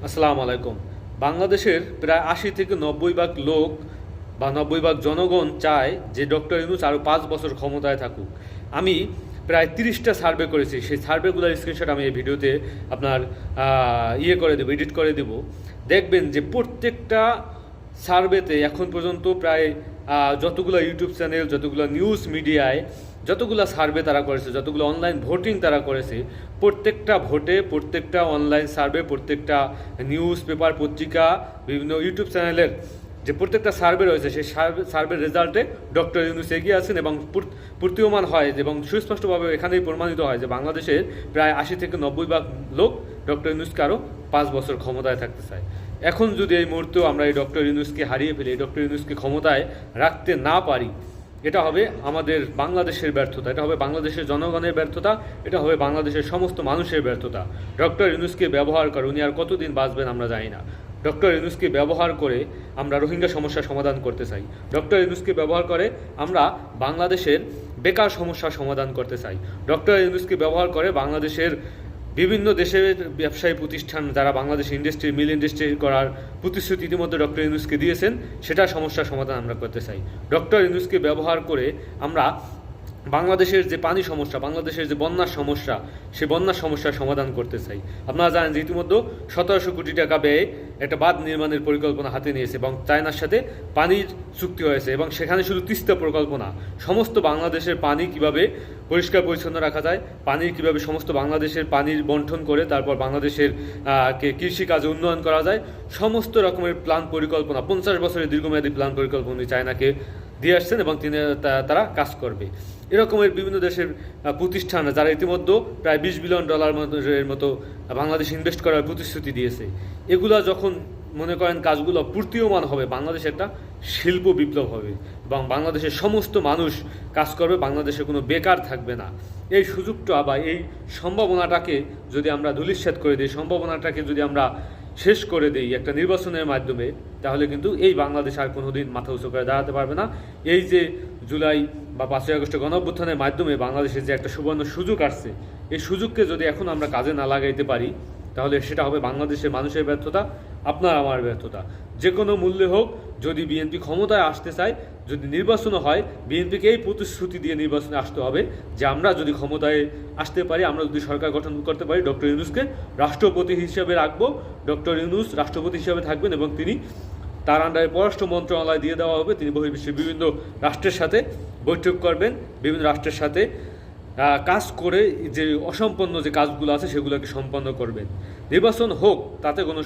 আসসালামু আলাইকুম। বাংলাদেশের প্রায় ৮০ থেকে ৯০ ভাগ লোক বা ৯০ ভাগ জনগণ চায় যে ডক্টর ইউনূস আরও ৫ বছর ক্ষমতায় থাকুক। আমি প্রায় ৩০টা সার্ভে করেছি, সেই সার্ভেগুলোর স্ক্রিনশট আমি এই ভিডিওতে আপনার করে দেবো, এডিট করে দেব। দেখবেন যে প্রত্যেকটা সার্ভেতে এখন পর্যন্ত প্রায় যতগুলো ইউটিউব চ্যানেল, যতগুলো নিউজ মিডিয়ায় যতগুলো সার্ভে তারা করেছে, যতগুলো অনলাইন ভোটিং তারা করেছে, প্রত্যেকটা ভোটে, প্রত্যেকটা অনলাইন সার্ভে, প্রত্যেকটা নিউজ পেপার, পত্রিকা, বিভিন্ন ইউটিউব চ্যানেলের যে প্রত্যেকটা সার্ভে রয়েছে, সেই সার্ভের রেজাল্টে ডক্টর ইউনূস এগিয়ে আছেন এবং প্রতীয়মান হয় এবং সুস্পষ্টভাবে এখানেই প্রমাণিত হয় যে বাংলাদেশের প্রায় ৮০ থেকে ৯০ ভাগ লোক ডক্টর ইউনূসকে আরও ৫ বছর ক্ষমতায় থাকতে চায়। এখন যদি এই মুহূর্তেও আমরা এই ডক্টর ইউনূসকে হারিয়ে ফেলি, এই ডক্টর ইউনূসকে ক্ষমতায় রাখতে না পারি, এটা হবে আমাদের বাংলাদেশের ব্যর্থতা, এটা হবে বাংলাদেশের জনগণের ব্যর্থতা, এটা হবে বাংলাদেশের সমস্ত মানুষের ব্যর্থতা। ডক্টর ইউনূসকে ব্যবহার করে উনি আর কতদিন বাঁচবেন আমরা জানি না। ডক্টর ইউনূসকে ব্যবহার করে আমরা রোহিঙ্গা সমস্যার সমাধান করতে চাই। ডক্টর ইউনূসকে ব্যবহার করে আমরা বাংলাদেশের বেকার সমস্যার সমাধান করতে চাই। ডক্টর ইউনূসকে ব্যবহার করে বাংলাদেশের বিভিন্ন দেশের ব্যবসায়ী প্রতিষ্ঠান যারা বাংলাদেশে মিল ইন্ডাস্ট্রি করার প্রতিশ্রুতি ইতিমধ্যে ডক্টর ইউনূসকে দিয়েছেন, সেটা সমস্যার সমাধান আমরা করতে চাই। ডক্টর ইউনূসকে ব্যবহার করে আমরা বাংলাদেশের যে পানি সমস্যা, বাংলাদেশের যে বন্যার সমস্যা, সে বন্যার সমস্যার সমাধান করতে চাই। আপনারা জানেন যে ইতিমধ্যে ১৭০০ কোটি টাকা ব্যয়ে একটা বাঁধ নির্মাণের পরিকল্পনা হাতে নিয়েছে এবং চায়নার সাথে পানির চুক্তি হয়েছে এবং সেখানে শুধু তিস্তা প্রকল্প না, সমস্ত বাংলাদেশের পানি কিভাবে পরিষ্কার পরিচ্ছন্ন রাখা যায়, পানির কিভাবে সমস্ত বাংলাদেশের পানির বন্টন করে তারপর বাংলাদেশের কৃষিকাজে উন্নয়ন করা যায়, সমস্ত রকমের প্ল্যান পরিকল্পনা, ৫০ বছরের দীর্ঘমেয়াদী প্ল্যান পরিকল্পনা চায়নাকে দিয়ে আসছেন এবং তারা কাজ করবে। এরকমের বিভিন্ন দেশের প্রতিষ্ঠান যারা ইতিমধ্যে প্রায় $২০ বিলিয়ন মতো বাংলাদেশ ইনভেস্ট করার প্রতিশ্রুতি দিয়েছে, এগুলা যখন মনে করেন কাজগুলো প্রতীয়মান হবে, বাংলাদেশে একটা শিল্প বিপ্লব হবে এবং বাংলাদেশের সমস্ত মানুষ কাজ করবে, বাংলাদেশে কোনো বেকার থাকবে না। এই সুযোগটা বা এই সম্ভাবনাটাকে যদি আমরা ধূলিসাৎ করে দিই, সম্ভাবনাটাকে যদি আমরা শেষ করে দিই একটা নির্বাচনের মাধ্যমে, তাহলে কিন্তু এই বাংলাদেশ আর কোনোদিন মাথা উঁচু করে দাঁড়াতে পারবে না। এই যে জুলাই বা ৫ই আগস্টের গণঅভ্যুত্থানের মাধ্যমে বাংলাদেশের যে একটা সুবর্ণ সুযোগ আসছে, এই সুযোগকে যদি এখন আমরা কাজে না লাগাইতে পারি, তাহলে সেটা হবে বাংলাদেশের মানুষের ব্যর্থতা, আপনার আমার ব্যর্থতা। যে কোনো মূল্যে হোক, যদি বিএনপি ক্ষমতায় আসতে চায়, যদি নির্বাচনও হয়, বিএনপিকে এই প্রতিশ্রুতি দিয়ে নির্বাচনে আসতে হবে যে আমরা যদি ক্ষমতায় আসতে পারি, আমরা যদি সরকার গঠন করতে পারি, ডক্টর ইউনূসকে রাষ্ট্রপতি হিসেবে রাখবো, ডক্টর ইউনূস রাষ্ট্রপতি হিসেবে থাকবেন এবং তিনি তার আন্ডারে পররাষ্ট্র মন্ত্রণালয় দিয়ে দেওয়া হবে। তিনি বহির্বিশ্বের বিভিন্ন রাষ্ট্রের সাথে বৈঠক করবেন, বিভিন্ন রাষ্ট্রের সাথে কাজ করে যে অসম্পন্ন যে কাজগুলো আছে সেগুলোকে সম্পন্ন করবেন। নির্বাচন হোক, তাতে কোনো